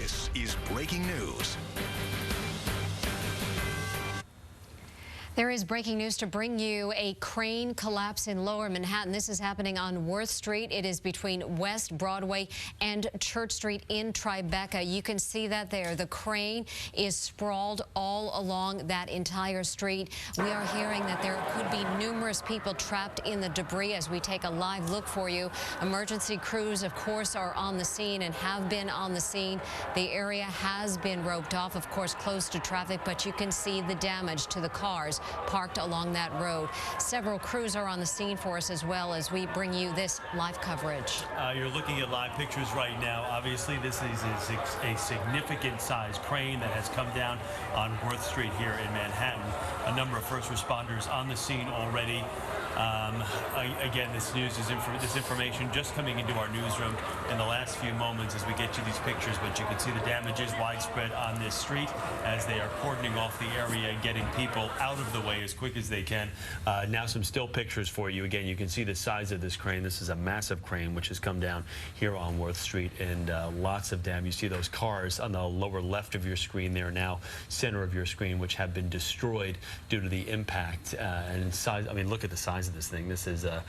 This is breaking news. There is breaking news to bring you. A crane collapse in Lower Manhattan. This is happening on Worth Street. It is between West Broadway and Church Street in Tribeca. You can see that there. The crane is sprawled all along that entire street. We are hearing that there could be numerous people trapped in the debris as we take a live look for you. Emergency crews, of course, are on the scene and have been on the scene. The area has been roped off, of course, closed to traffic, but you can see the damage to the cars parked along that road. Several crews are on the scene for us as well as we bring you this live coverage. You're looking at live pictures right now. Obviously, this is a significant size crane that has come down on Worth Street here in Manhattan. A number of first responders on the scene already. Again, this information just coming into our newsroom in the last few moments as we get you these pictures, but you can see the damage is widespread on this street as they are cordoning off the area and getting people out of the way as quick as they can. Now some still pictures for you. Again, you can see the size of this crane. This is a massive crane which has come down here on Worth Street, and lots of damage. You see those cars on the lower left of your screen there, now center of your screen, which have been destroyed due to the impact and size. I mean, look at the size of this thing. This is a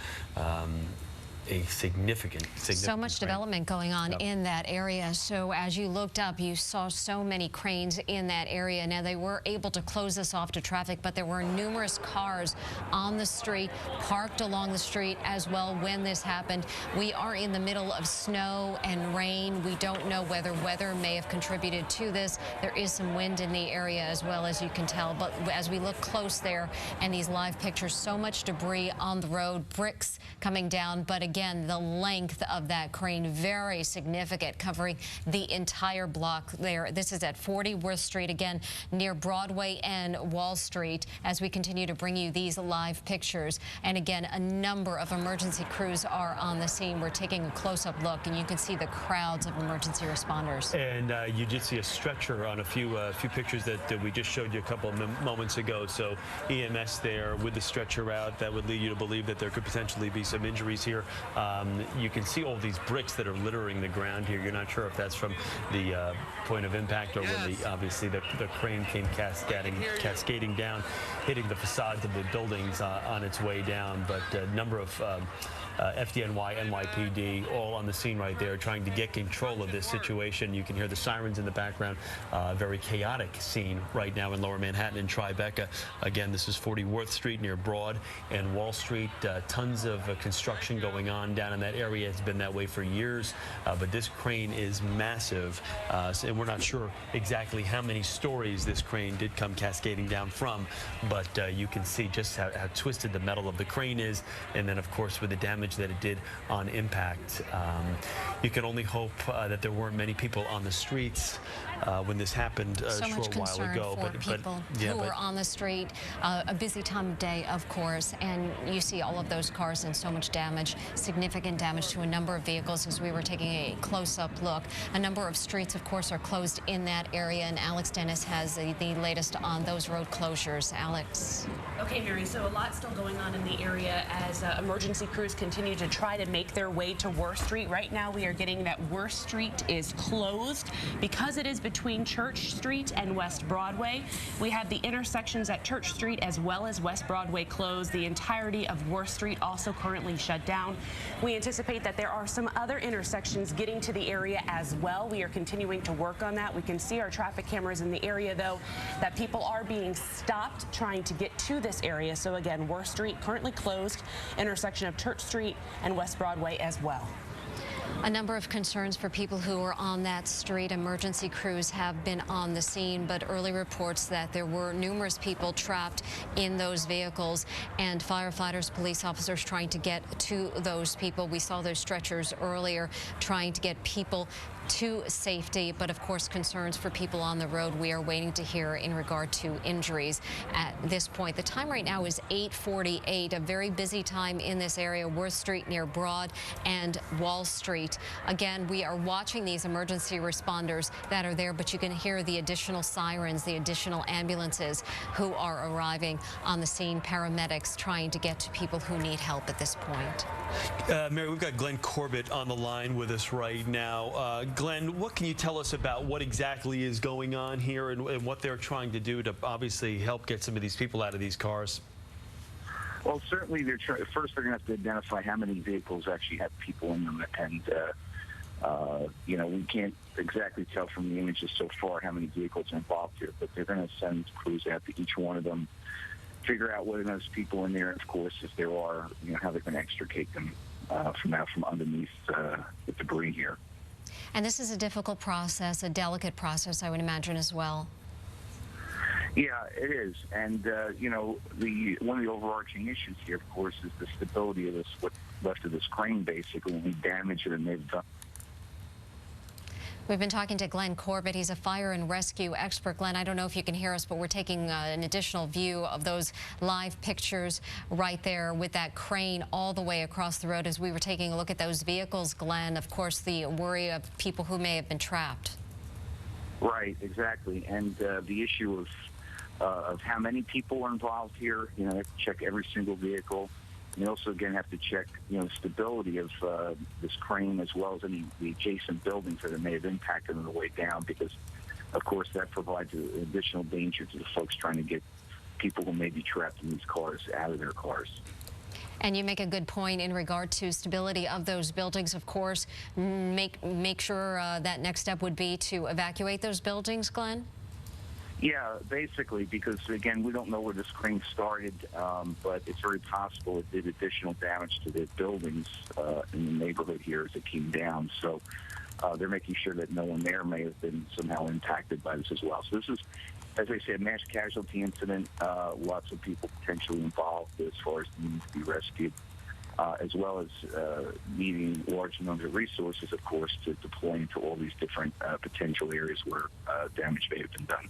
significant so much crane. Development going on in that area. So as you looked up, you saw so many cranes in that area. Now, they were able to close this off to traffic, but there were numerous cars on the street, parked along the street as well when this happened. We are in the middle of snow and rain. We don't know whether weather may have contributed to this. There is some wind in the area as well, as you can tell. But as we look close there and these live pictures, so much debris on the road, bricks coming down. But again, the length of that crane, very significant, covering the entire block there. This is at 40 Worth Street, again, near Broadway and Wall Street, as we continue to bring you these live pictures. And again, a number of emergency crews are on the scene. We're taking a close-up look, and you can see the crowds of emergency responders. And you did see a stretcher on a few pictures that we just showed you a couple of moments ago. So EMS there with the stretcher out. That would lead you to believe that there could potentially be some injuries here. You can see all these bricks that are littering the ground here. You're not sure if that's from the point of impact or when obviously the crane came cascading down, hitting the facades of the buildings on its way down. But a number of FDNY, NYPD, all on the scene right there, trying to get control of this situation. You can hear the sirens in the background. Very chaotic scene right now in Lower Manhattan and Tribeca. Again, this is 40 Worth Street near Broad and Wall Street. Tons of construction going on down in that area. It's been that way for years, but this crane is massive, and we're not sure exactly how many stories this crane did come cascading down from, but you can see just how twisted the metal of the crane is, and then, of course, with the damage that it did on impact. You can only hope that there weren't many people on the streets when this happened a short while ago. For people who were on the street. A busy time of day, of course, and you see all of those cars and so much damage, significant damage to a number of vehicles as we were taking a close-up look. A number of streets, of course, are closed in that area, and Alex Dennis has the latest on those road closures. Alex. Okay, Mary, so a lot still going on in the area as emergency crews continue to try to make their way to Worth Street. Right now, we are getting that Worth Street is closed because it is between Church Street and West Broadway. We have the intersections at Church Street as well as West Broadway closed. The entirety of Worth Street also currently shut down. We anticipate that there are some other intersections getting to the area as well. We are continuing to work on that. We can see our traffic cameras in the area, though, that people are being stopped trying to get to this area. So again, Worth Street currently closed, intersection of Church Street and West Broadway as well. A number of concerns for people who were on that street. Emergency crews have been on the scene, but early reports that there were numerous people trapped in those vehicles, and firefighters, police officers trying to get to those people. We saw those stretchers earlier trying to get people to safety, but of course concerns for people on the road. We are waiting to hear in regard to injuries at this point. The time right now is 8:48, a very busy time in this area, Worth Street near Broad and Wall Street. street. Again, we are watching these emergency responders that are there, but you can hear the additional sirens, the additional ambulances who are arriving on the scene, paramedics trying to get to people who need help at this point. Mary, we've got Glenn Corbett on the line with us right now. Glenn, what can you tell us about what exactly is going on here and what they're trying to do to obviously help get some of these people out of these cars? Well, certainly first they're going to have to identify how many vehicles actually have people in them, and you know, we can't exactly tell from the images so far how many vehicles are involved here, but they're going to send crews out to each one of them, figure out whether there's people in there, and of course, if there are, you know, how they're going to extricate them from underneath the debris here. And this is a difficult process, a delicate process, I would imagine, as well. Yeah, it is, and you know, one of the overarching issues here, of course, is the stability of this, what's left of this crane, basically, and the damage that they've done. We've been talking to Glenn Corbett. He's a fire and rescue expert. Glenn, I don't know if you can hear us, but we're taking an additional view of those live pictures right there with that crane all the way across the road as we were taking a look at those vehicles, Glenn. Of course, the worry of people who may have been trapped. Right, exactly, and the issue of how many people are involved here. You know, they have to check every single vehicle. You also, again, have to check, you know, stability of this crane as well as the adjacent buildings that it may have impacted on the way down, because, of course, that provides an additional danger to the folks trying to get people who may be trapped in these cars out of their cars. And you make a good point in regard to stability of those buildings. Of course, make sure that next step would be to evacuate those buildings, Glenn? Yeah, basically, because, again, we don't know where this crane started, but it's very possible it did additional damage to the buildings in the neighborhood here as it came down. So they're making sure that no one there may have been somehow impacted by this as well. So this is, as I said, a mass casualty incident, lots of people potentially involved as far as needing to be rescued, as well as needing large numbers of resources, of course, to deploy into all these different potential areas where damage may have been done.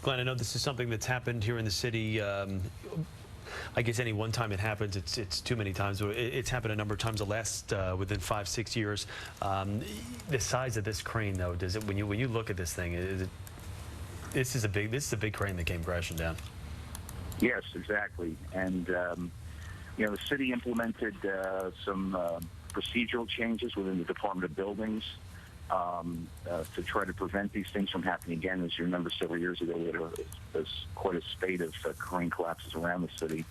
Glenn, I know this is something that's happened here in the city. I guess any one time it happens, it's too many times. It's happened a number of times the last within 5-6 years. The size of this crane, though, does it when you look at this thing, this is a big crane that came crashing down. Yes, exactly. And you know, the city implemented some procedural changes within the Department of Buildings to try to prevent these things from happening again. As you remember, several years ago, there was quite a spate of crane collapses around the city.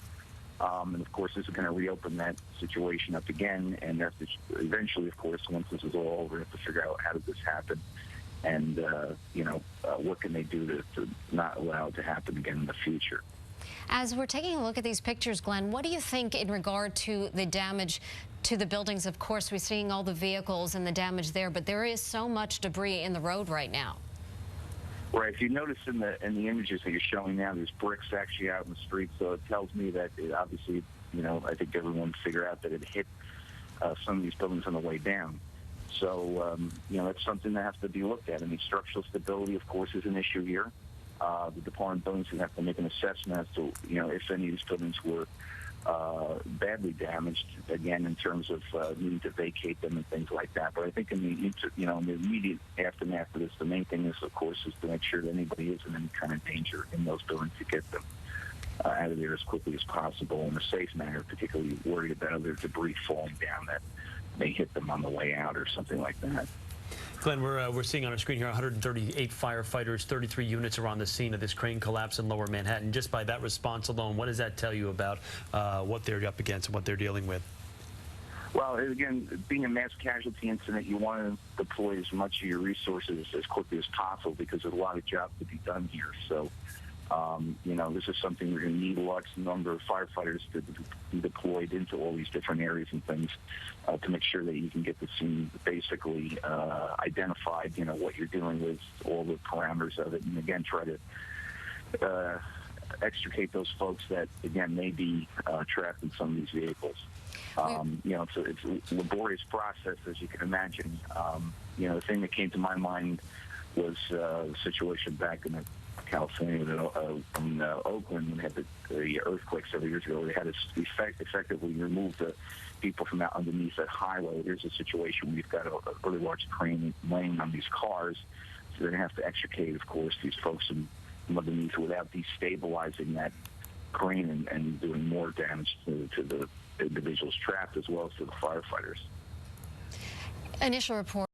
And, of course, this is going to reopen that situation up again. And eventually, of course, once this is all over, we have to figure out how did this happen and, you know, what can they do to not allow it to happen again in the future. As we're taking a look at these pictures, Glenn, what do you think in regard to the damage to the buildings? Of course, we're seeing all the vehicles and the damage there, but there is so much debris in the road right now. Right. If you notice in the images that you're showing now, there's bricks actually out in the street, so it tells me that it obviously, you know, I think everyone figured out that it hit some of these buildings on the way down. So, you know, that's something that has to be looked at. I mean, structural stability, of course, is an issue here. The Department of Buildings would have to make an assessment as to, you know, if any of these buildings were badly damaged, again, in terms of needing to vacate them and things like that. But I think in the immediate aftermath of this, the main thing is, of course, is to make sure that anybody is in any kind of danger in those buildings to get them out of there as quickly as possible in a safe manner, particularly worried about other debris falling down that may hit them on the way out or something like that. Glenn, we're seeing on our screen here 138 firefighters, 33 units are on the scene of this crane collapse in Lower Manhattan. Just by that response alone, what does that tell you about what they're up against and what they're dealing with? Well, again, being a mass casualty incident, you want to deploy as much of your resources as quickly as possible because there's a lot of jobs to be done here. So, you know, this is something we're going to need a large number of firefighters to be deployed into all these different areas and things to make sure that you can get the scene basically identified, you know, what you're dealing with, all the parameters of it, and again, try to extricate those folks that, again, may be trapped in some of these vehicles. You know, it's a laborious process, as you can imagine. You know, the thing that came to my mind was the situation back in the California, in Oakland, when they had the earthquakes several years ago, they had to effectively remove the people from out underneath that highway. There's a situation where you've got a really large crane laying on these cars, so they're going to have to extricate, of course, these folks from underneath without destabilizing that crane and doing more damage to the individuals trapped as well as to the firefighters. Initial report.